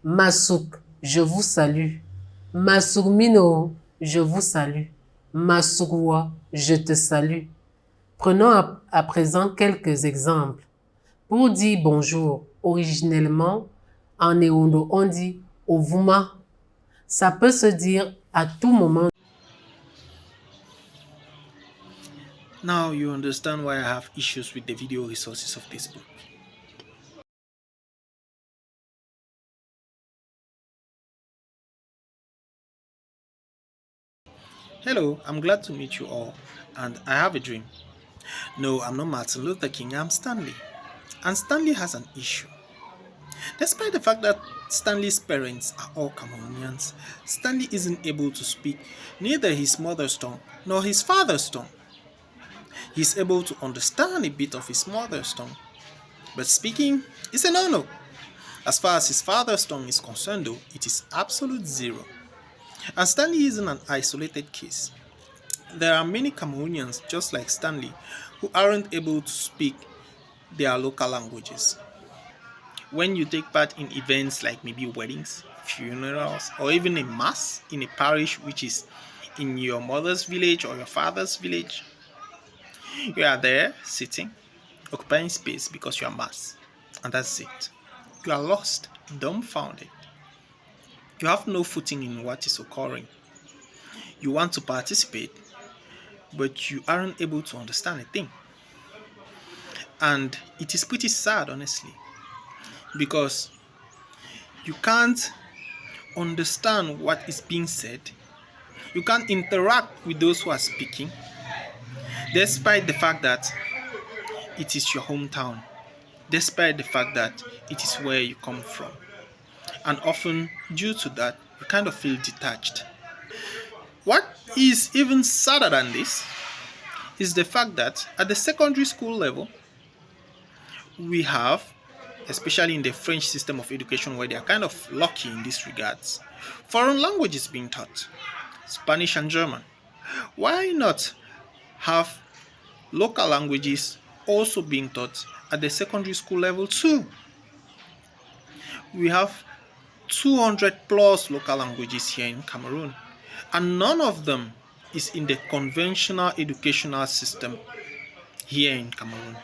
Masuk, je vous salue. Masurmino, je vous salue. Masurwa, je te salue. Prenons à présent quelques exemples. Pour dire bonjour, originellement, en Eondo, on dit ovuma. Ça peut se dire à tout moment. Now you understand why I have issues with the video resources of this book. Hello, I'm glad to meet you all, and I have a dream. No, I'm not Martin Luther King, I'm Stanley. And Stanley has an issue. Despite the fact that Stanley's parents are all Cameroonians, Stanley isn't able to speak neither his mother's tongue nor his father's tongue. He's able to understand a bit of his mother's tongue, but speaking is a no-no. As far as his father's tongue is concerned though, it is absolute zero. And Stanley isn't an isolated case. There are many Cameroonians just like Stanley who aren't able to speak their local languages. When you take part in events like maybe weddings, funerals, or even a mass in a parish which is in your mother's village or your father's village, you are there sitting, occupying space because you are mass, and that's it. You are lost, dumbfounded. You have no footing in what is occurring. You want to participate, but you aren't able to understand a thing. And it is pretty sad, honestly, because you can't understand what is being said. You can't interact with those who are speaking, despite the fact that it is your hometown, despite the fact that it is where you come from. And often, due to that, you kind of feel detached. What is even sadder than this is the fact that at the secondary school level, we have, especially in the French system of education where they are kind of lucky in these regards, foreign languages being taught, Spanish and German. Why not have local languages also being taught at the secondary school level too? We have 200 plus local languages here in Cameroon, and none of them is in the conventional educational system here in Cameroon.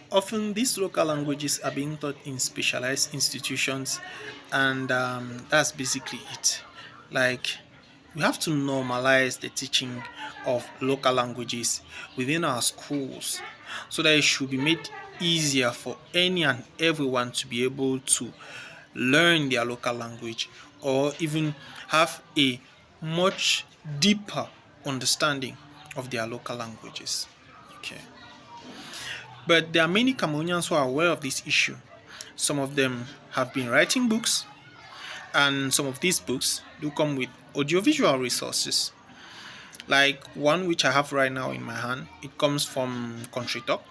Often these local languages are being taught in specialized institutions, and that's basically it. Like, we have to normalize the teaching of local languages within our schools so that it should be made easier for any and everyone to be able to learn their local language or even have a much deeper understanding of their local languages. Okay. But there are many Cameroonians who are aware of this issue. Some of them have been writing books, and some of these books do come with audiovisual resources. Like one which I have right now in my hand, it comes from Country Talk.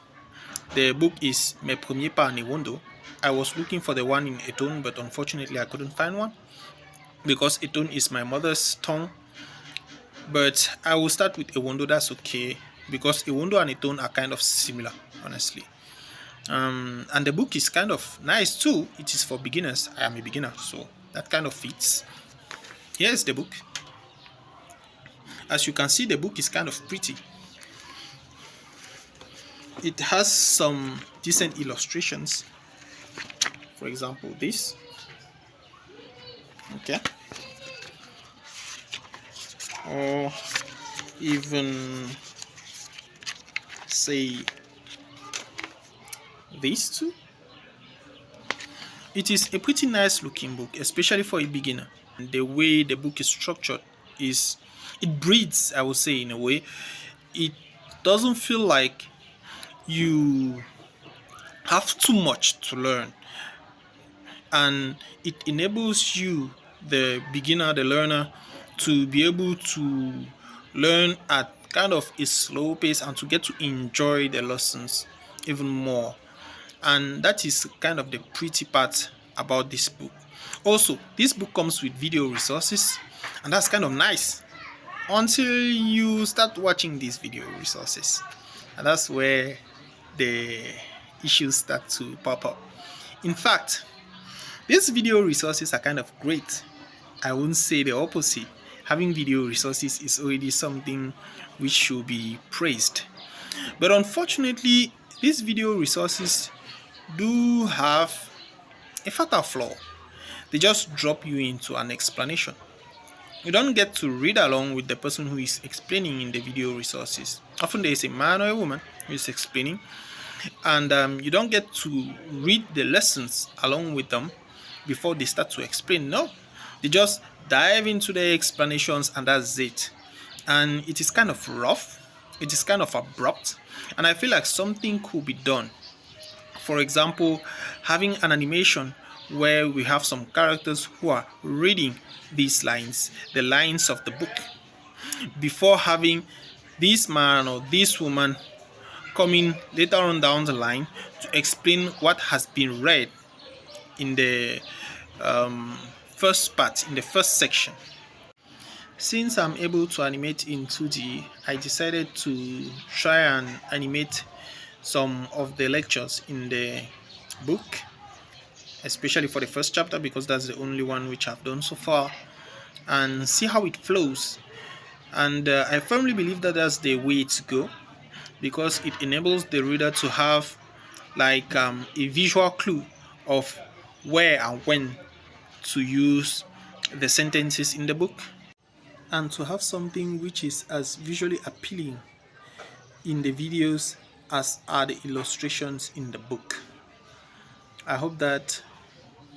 The book is Mes premiers pas en Ewondo. I was looking for the one in Eton, but unfortunately I couldn't find one because Eton is my mother's tongue. But I will start with Ewondo, that's okay, because Ewondo and Eton are kind of similar, honestly. And the book is kind of nice too. It is for beginners. I am a beginner, so that kind of fits. Here's the book. As you can see, the book is kind of pretty. It has some decent illustrations. For example, this. Okay. Or even say these two. It is a pretty nice looking book, especially for a beginner. And the way the book is structured is, it breathes, I would say, in a way. It doesn't feel like you have too much to learn, and it enables you, the beginner, the learner, to be able to learn at kind of a slow pace and to get to enjoy the lessons even more. And that is kind of the pretty part about this book. Also, this book comes with video resources, and that's kind of nice until you start watching these video resources, and that's where the issues start to pop up. In fact, These video resources are kind of great. I won't say the opposite. Having video resources is already something which should be praised. But unfortunately, these video resources do have a fatal flaw. They just drop you into an explanation. You don't get to read along with the person who is explaining in the video resources. Often there is a man or a woman who is explaining, and you don't get to read the lessons along with them before they start to explain. No, they just dive into the explanations and that's it. And it is kind of rough, it is kind of abrupt, and I feel like something could be done. For example, having an animation where we have some characters who are reading these lines, the lines of the book, before having this man or this woman coming later on down the line to explain what has been read in the first part, in the first section. Since I'm able to animate in 2D, I decided to try and animate some of the lectures in the book, especially for the first chapter because that's the only one which I've done so far, and see how it flows. And I firmly believe that that's the way to go because it enables the reader to have like a visual clue of where and when to use the sentences in the book, and to have something which is as visually appealing in the videos as are the illustrations in the book. I hope that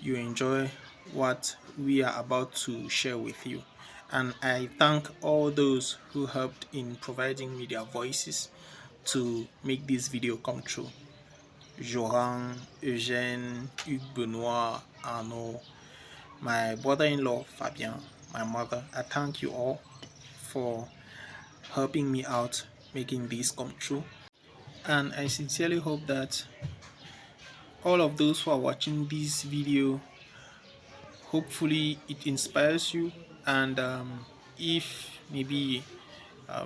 you enjoy what we are about to share with you, and I thank all those who helped in providing me their voices to make this video come true. Joran, Eugène, Hugues Benoit, Arnaud, my brother-in-law Fabien, my mother. I thank you all for helping me out making this come true, and I sincerely hope that all of those who are watching this video, hopefully it inspires you, and if maybe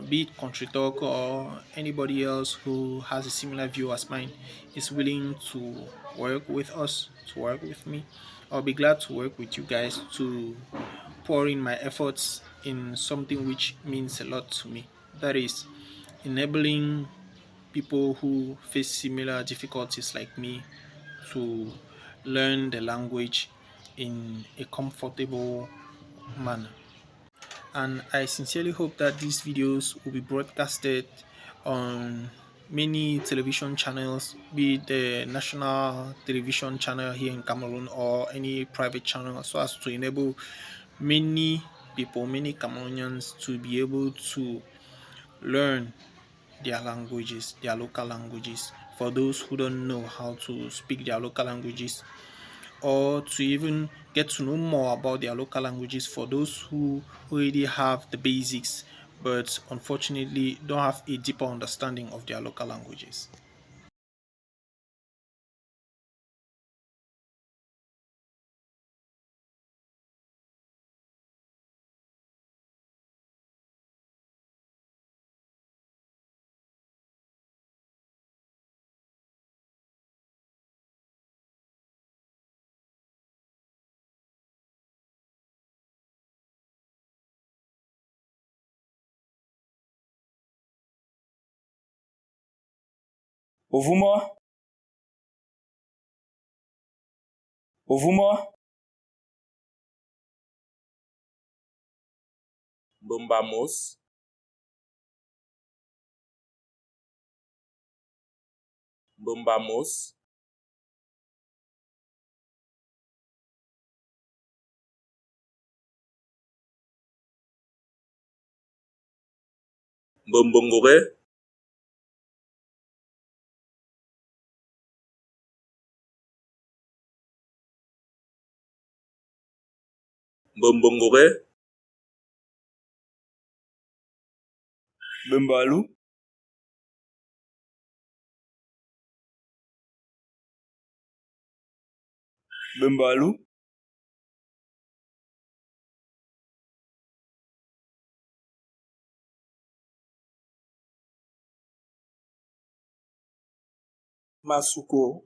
be it Country Talk or anybody else who has a similar view as mine is willing to work with us, to work with me, I'll be glad to work with you guys to pour in my efforts in something which means a lot to me. That is enabling people who face similar difficulties like me to learn the language in a comfortable manner. And I sincerely hope that these videos will be broadcasted on many television channels, be it the national television channel here in Cameroon or any private channel, so as to enable many people, many Cameroonians to be able to learn their languages, their local languages. For those who don't know how to speak their local languages, or to even get to know more about their local languages, for those who already have the basics but unfortunately don't have a deeper understanding of their local languages. Ovuma, ovuma, bombamos, bombamos, bombongore, bombongore, bembalu, bembalu, masuko,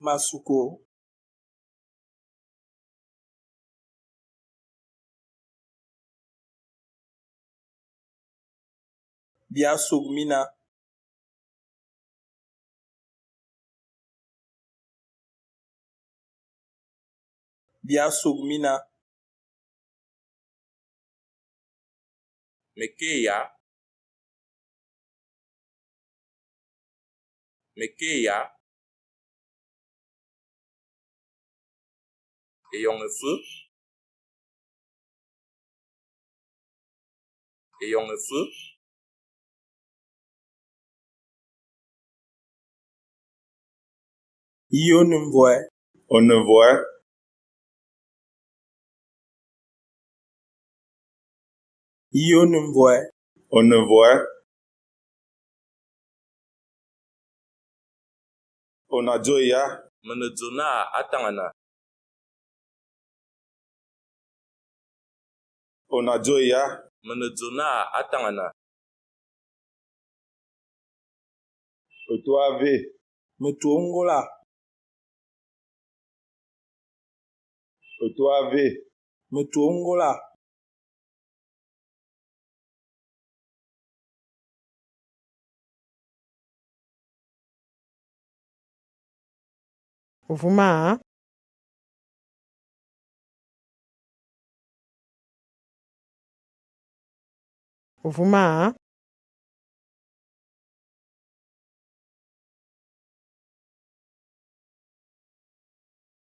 Masuko. Biasugmina. Biasugmina. Mekeya. Mekeya. Eyongefu. Eyongefu. Yo ne me voit. On ne voit. Yo ne me voit. On ne voit. On a joya. Menedzona atangana. On a joya. Menedzona atangana. Otoave. Metuongola. Otoave. Metuongola. Vuma. Vuma.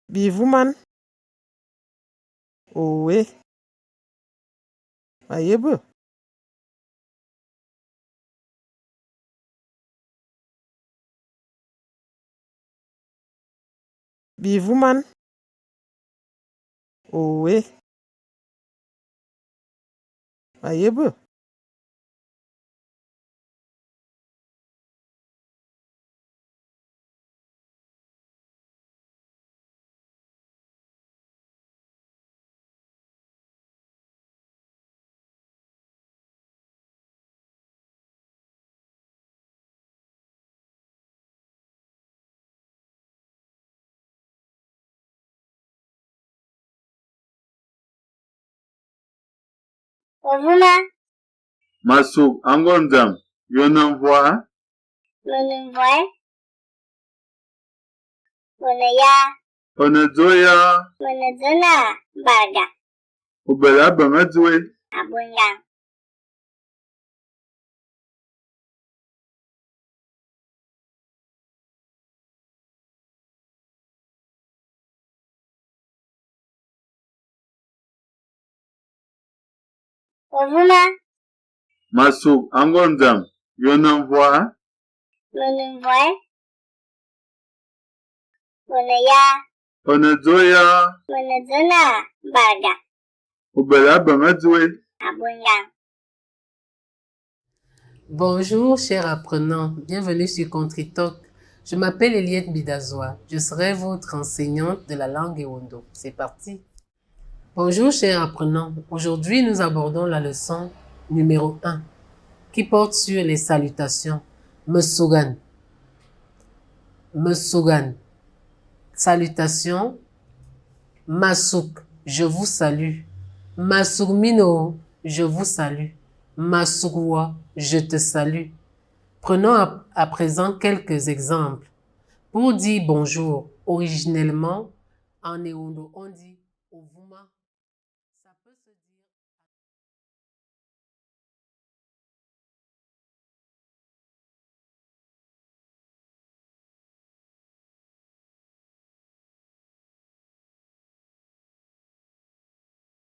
Bivuman. Owe. Ayebe. Bivuman. Owe. Ayebe. Ovuma, Masuk angonjam, yonenvoa, Monenvoy, Moneya, onezoya, Monezona, Baga, ubela bangadzwe, Abunya. Ovuma, masuk angonjam, yonenvoa, Monenvoy, Moneya, onezoya, Monezona, Baga, ubela bangadzwe. Abunya. Bonjour, chers apprenants. Bienvenue sur Contritalk. Je m'appelle Eliette Bidazoa. Je serai votre enseignante de la langue Ewondo. C'est parti. Bonjour, chers apprenants. Aujourd'hui, nous abordons la leçon numéro 1 qui porte sur les salutations. Mesugan. Mesugan. Salutations. Masuk. Je vous salue. Masugmino. Je vous salue. Masugwa. Je te salue. Prenons à présent quelques exemples. Pour dire bonjour, originellement, en Ewondo, on dit Ovuma.